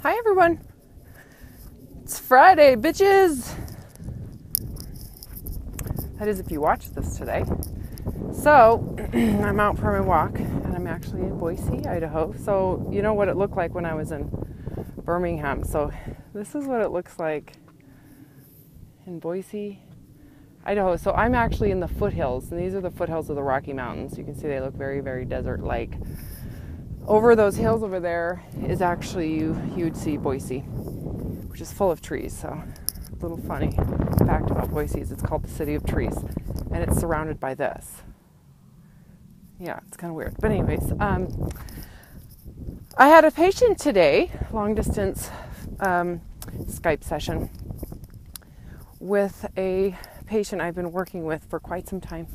Hi everyone. It's Friday, bitches. That is if you watch this today. So, I'm out for my walk and I'm actually in Boise, Idaho. So, you know what it looked like when I was in Birmingham. So, this is what it looks like in Boise, Idaho. So, I'm actually in the foothills, and these are the foothills of the Rocky Mountains. You can see they look very, very desert-like. Over those hills over there is actually, you'd see Boise, which is full of trees. So, a little funny fact about Boise is it's called the City of Trees, and it's surrounded by this. Yeah, it's kind of weird. But anyways, I had a patient today, long distance Skype session, with a patient I've been working with for quite some time.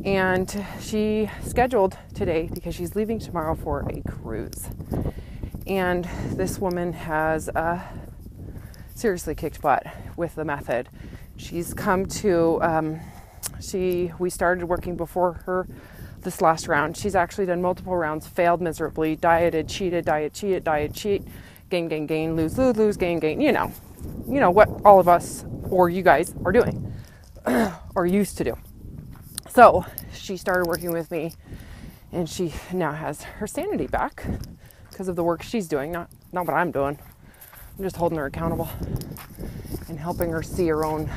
And she scheduled today because she's leaving tomorrow for a cruise. And this woman has seriously kicked butt with the method. She's come to, we started working before her this last round. She's actually done multiple rounds, failed miserably, dieted, cheated, diet, cheat, gain, lose, gain. You know what all of us or you guys are doing or used to do. So she started working with me, and she now has her sanity back because of the work she's doing, not what I'm doing. I'm just holding her accountable and helping her see her own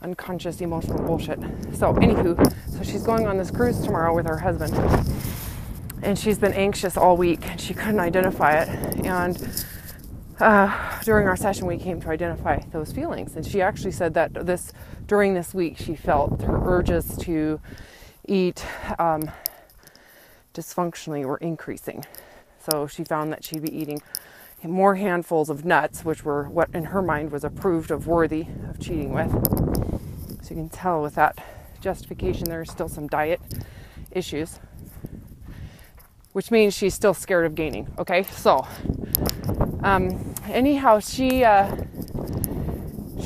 unconscious emotional bullshit. So anywho, so she's going on this cruise tomorrow with her husband, and she's been anxious all week, and she couldn't identify it. And during our session, we came to identify those feelings, and she actually said that during this week, she felt her urges to eat dysfunctionally were increasing. So she found that she'd be eating more handfuls of nuts, which were what in her mind was approved of worthy of cheating with. So you can tell with that justification, there's still some diet issues, which means she's still scared of gaining. Okay, so anyhow, she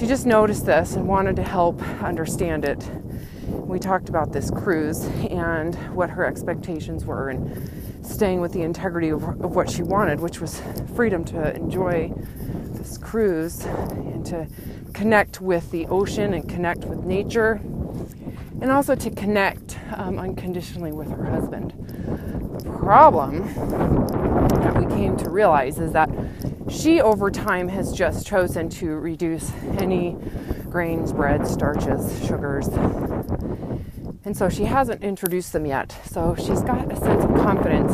just noticed this and wanted to help understand it. We talked about this cruise and what her expectations were, and staying with the integrity of what she wanted, which was freedom to enjoy this cruise and to connect with the ocean and connect with nature, and also to connect unconditionally with her husband. The problem that we came to realize is that she, over time, has just chosen to reduce any grains, bread, starches, sugars. And so she hasn't introduced them yet. So she's got a sense of confidence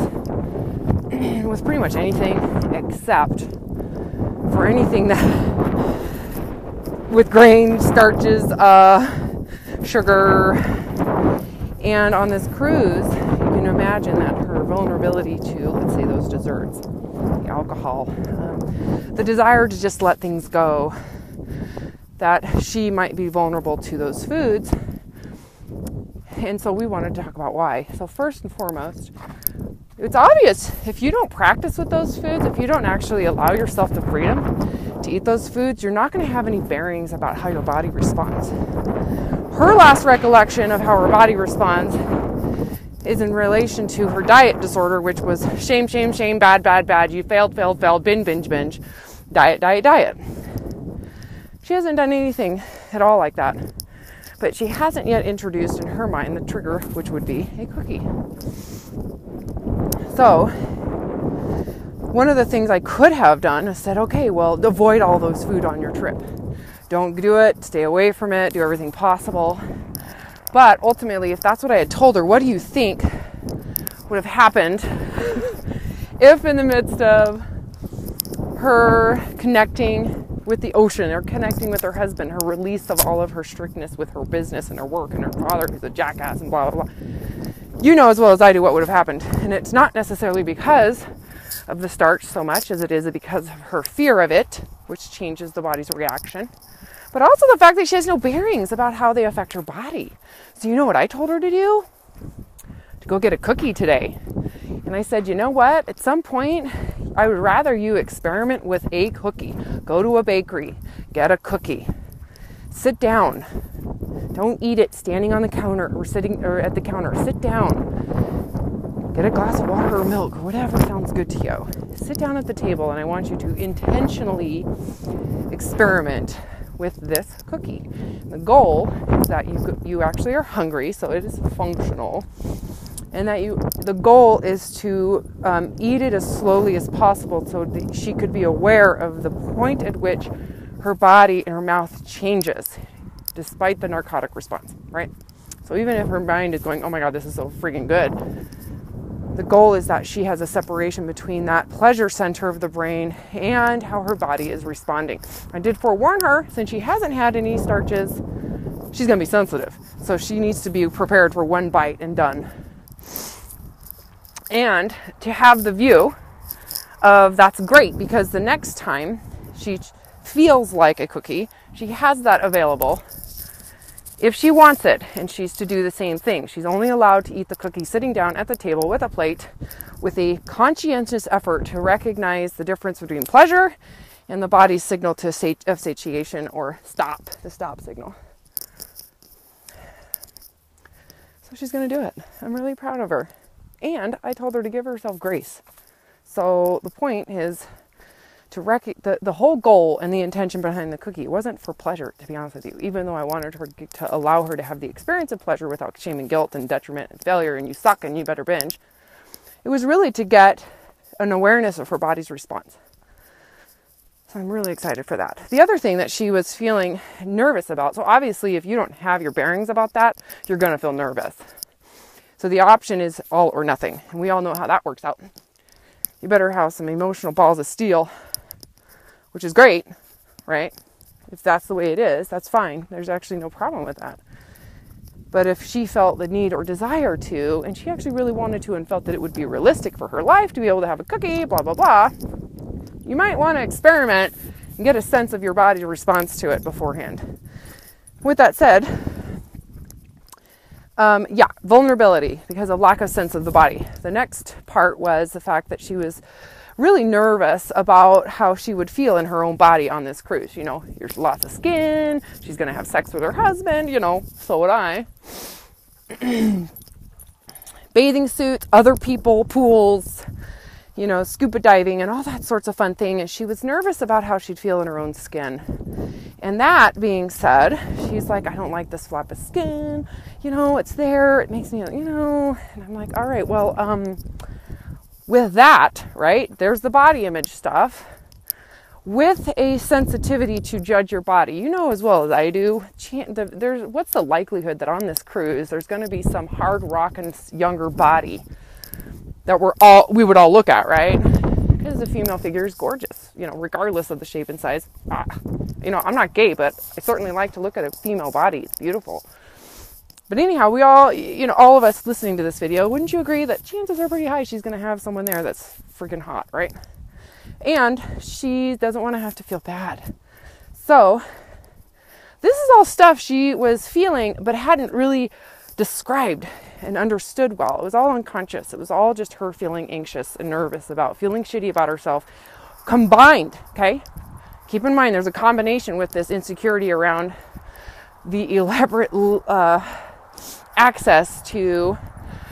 with pretty much anything except for anything that with grains, starches, sugar. And on this cruise, you can imagine that her vulnerability to, let's say, those desserts, the alcohol, the desire to just let things go, that she might be vulnerable to those foods. And so we wanted to talk about why. So first and foremost, it's obvious if you don't practice with those foods, if you don't actually allow yourself the freedom to eat those foods, you're not going to have any bearings about how your body responds. Her last recollection of how her body responds is in relation to her diet disorder, which was shame, bad, you failed, binge, diet. She hasn't done anything at all like that, but she hasn't yet introduced in her mind the trigger, which would be a cookie. So one of the things I could have done is said, okay, well, avoid all those food on your trip. Don't do it, stay away from it, do everything possible. But ultimately, if that's what I had told her, what do you think would have happened if in the midst of her connecting with the ocean or connecting with her husband, her release of all of her strictness with her business and her work and her father who's a jackass and blah, blah, blah. You know as well as I do what would have happened. And it's not necessarily because of the starch so much as it is because of her fear of it, which changes the body's reaction. But also the fact that she has no bearings about how they affect her body. So you know what I told her to do? To go get a cookie today. And I said, you know what? At some point, I would rather you experiment with a cookie. Go to a bakery, get a cookie. Sit down. Don't eat it standing on the counter or sitting or at the counter. Sit down. Get a glass of water or milk or whatever sounds good to you. Sit down at the table and I want you to intentionally experiment with this cookie. The goal is that you actually are hungry, so it is functional, and that the goal is to eat it as slowly as possible so that she could be aware of the point at which her body and her mouth changes despite the narcotic response, right? So even if her mind is going, oh my God, this is so freaking good, the goal is that she has a separation between that pleasure center of the brain and how her body is responding. I did forewarn her, since she hasn't had any starches, she's going to be sensitive. So she needs to be prepared for one bite and done. And to have the view of that's great, because the next time she feels like a cookie, she has that available. If she wants it, and she's to do the same thing, she's only allowed to eat the cookie sitting down at the table with a plate with a conscientious effort to recognize the difference between pleasure and the body's signal of satiation or stop, the stop signal. So she's going to do it. I'm really proud of her. And I told her to give herself grace. So the point is to the whole goal and the intention behind the cookie wasn't for pleasure, to be honest with you, even though I wanted her to allow her to have the experience of pleasure without shame and guilt and detriment and failure and you suck and you better binge. It was really to get an awareness of her body's response. So I'm really excited for that. The other thing that she was feeling nervous about, so obviously if you don't have your bearings about that, you're going to feel nervous. So the option is all or nothing. And we all know how that works out. You better have some emotional balls of steel, which is great, right? If that's the way it is, that's fine. There's actually no problem with that. But if she felt the need or desire to, and she actually really wanted to and felt that it would be realistic for her life to be able to have a cookie, blah, blah, blah, you might want to experiment and get a sense of your body's response to it beforehand. With that said, vulnerability because of lack of sense of the body. The next part was the fact that she was really nervous about how she would feel in her own body on this cruise. You know, there's lots of skin, she's going to have sex with her husband, you know, so would I. Bathing suits, other people, pools, you know, scuba diving and all that sorts of fun thing. And she was nervous about how she'd feel in her own skin. And that being said, she's like, I don't like this flap of skin, you know, it's there, it makes me, you know, and I'm like, all right, well, with that, right, there's the body image stuff. With a sensitivity to judge your body, you know as well as I do, what's the likelihood that on this cruise there's going to be some hard rockin' younger body that we would all look at, right? Because the female figure is gorgeous, you know, regardless of the shape and size. You know, I'm not gay, but I certainly like to look at a female body. It's beautiful. But anyhow, we all, you know, all of us listening to this video, wouldn't you agree that chances are pretty high she's going to have someone there that's freaking hot, right? And she doesn't want to have to feel bad. So this is all stuff she was feeling, but hadn't really described and understood well. It was all unconscious. It was all just her feeling anxious and nervous about feeling shitty about herself combined, okay? Keep in mind, there's a combination with this insecurity around the elaborate access to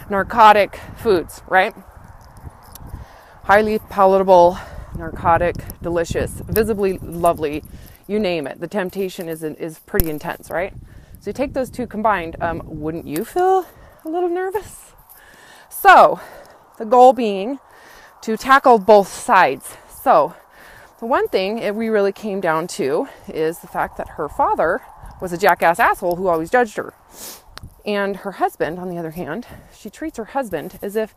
narcotic foods, right? Highly palatable, narcotic, delicious, visibly lovely, you name it. The temptation is pretty intense, right? So you take those two combined, wouldn't you feel a little nervous? So the goal being to tackle both sides. So the one thing we really came down to is the fact that her father was a jackass asshole who always judged her. And her husband, on the other hand, she treats her husband as if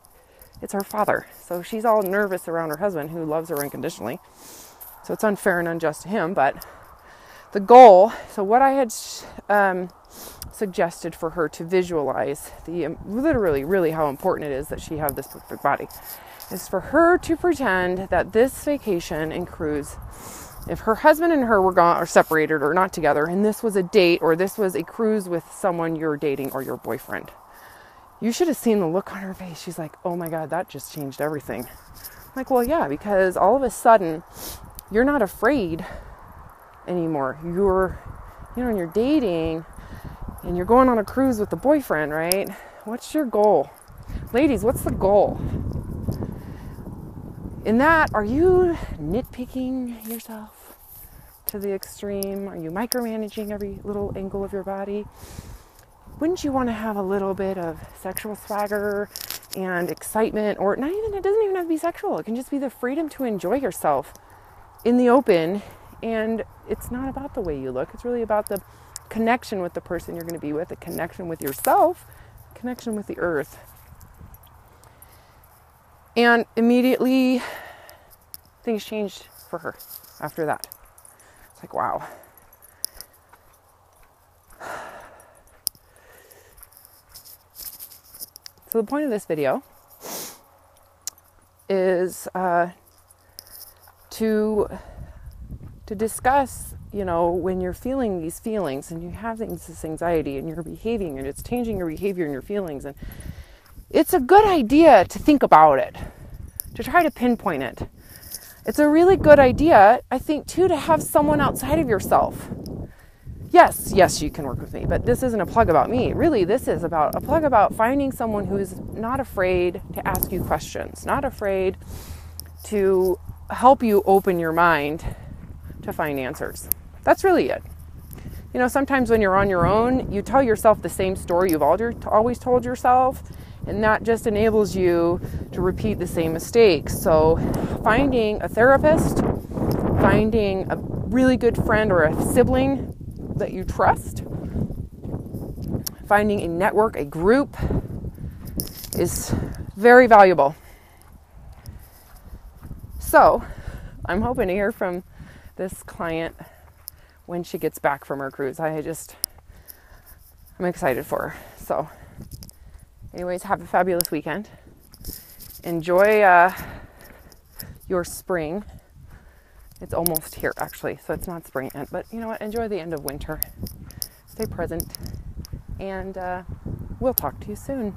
it's her father. So she's all nervous around her husband who loves her unconditionally. So it's unfair and unjust to him. But the goal, so what I had suggested for her to visualize, literally really how important it is that she have this perfect body, is for her to pretend that this vacation and cruise, if her husband and her were gone or separated or not together, and this was a date or this was a cruise with someone you're dating or your boyfriend, you should have seen the look on her face. She's like, oh my God, that just changed everything. I'm like, well, yeah, because all of a sudden you're not afraid anymore. You're, you know, and you're dating and you're going on a cruise with the boyfriend, right? What's your goal? Ladies, what's the goal? In that, are you nitpicking yourself to the extreme? Are you micromanaging every little angle of your body? Wouldn't you want to have a little bit of sexual swagger and excitement, or not even, it doesn't even have to be sexual. It can just be the freedom to enjoy yourself in the open. And it's not about the way you look. It's really about the connection with the person you're going to be with, the connection with yourself, connection with the earth. And immediately things changed for her after that. It's like, wow. So the point of this video is to discuss, when you're feeling these feelings and you have this anxiety and you're behaving and it's changing your behavior and your feelings, and it's a good idea to think about it, to try to pinpoint it. It's a really good idea, I think, too, to have someone outside of yourself. Yes, you can work with me, but this isn't a plug about me. Really, this is about a plug about finding someone who is not afraid to ask you questions, not afraid to help you open your mind to find answers. That's really it. Sometimes when you're on your own, you tell yourself the same story you've always told yourself, and that just enables you to repeat the same mistakes. So finding a therapist, finding a really good friend or a sibling that you trust, finding a network, a group, is very valuable. So I'm hoping to hear from this client when she gets back from her cruise. I'm excited for her. So anyways, have a fabulous weekend. Enjoy your spring. It's almost here, actually, so it's not spring yet. But you know what? Enjoy the end of winter. Stay present. And we'll talk to you soon.